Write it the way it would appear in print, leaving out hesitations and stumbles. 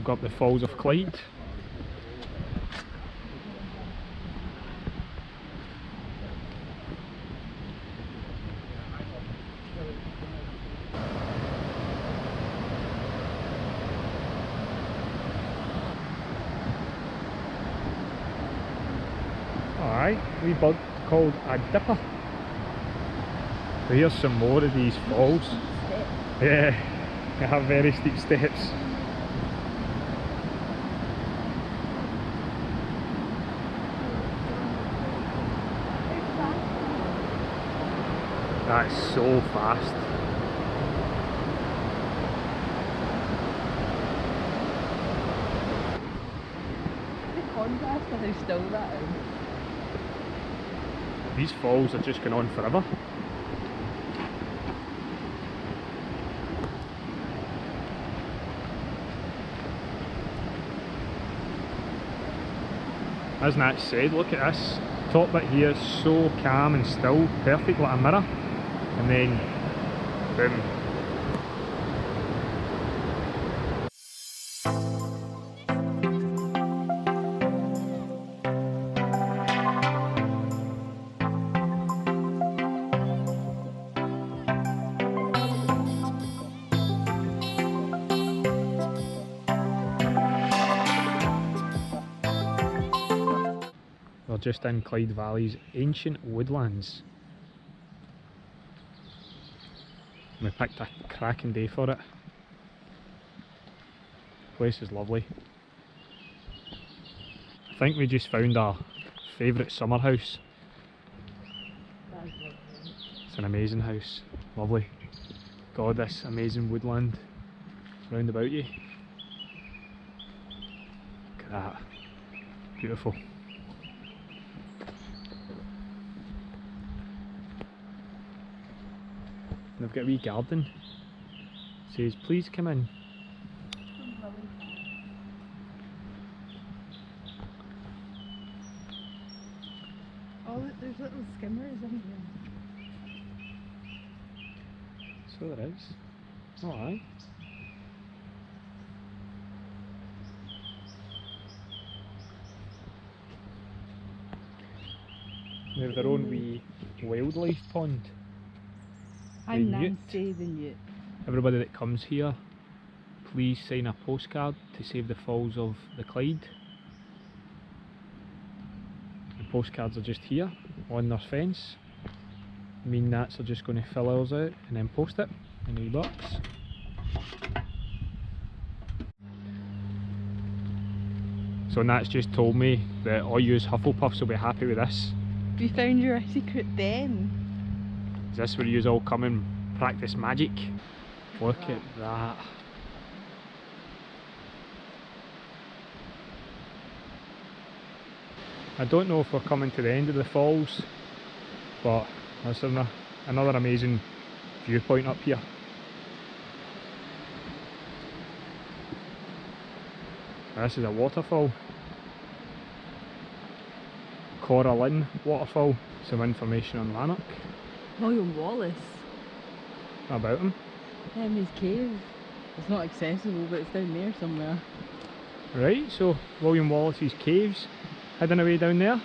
go up the falls of Clyde. Alright, wee bird called a dipper. So here's some more of these falls. Yeah, they have very steep steps. That's so fast. The contrast of how still that is. These falls are just going on forever. As Nat said, look at this top bit here, so calm and still, perfect like a mirror, and then boom. We're just in Clyde Valley's ancient woodlands. We picked a cracking day for it. The place is lovely. I think we just found our favourite summer house. It's an amazing house, lovely. God, this amazing woodland round about you. Look at that, beautiful. They've got a wee garden. It says, please come in. Oh, look, there's little skimmers in here. So there is. Alright. They have their own wee wildlife pond. I'm The newt. Nancy the newt. Everybody that comes here, please sign a postcard to save the falls of the Clyde. The postcards are just here on their fence. Me and Nats are just going to fill ours out and then post it in a wee box. So Nats just told me that all you Hufflepuffs will be happy with this. We found your secret den. Is this where you all come and practice magic? Look at that. I don't know if we're coming to the end of the falls, but there's another amazing viewpoint up here. This is a waterfall. Coralline waterfall. Some information on Lanark. William Wallace. About him. His cave. It's not accessible, but it's down there somewhere. Right, so William Wallace's caves hidden away down there.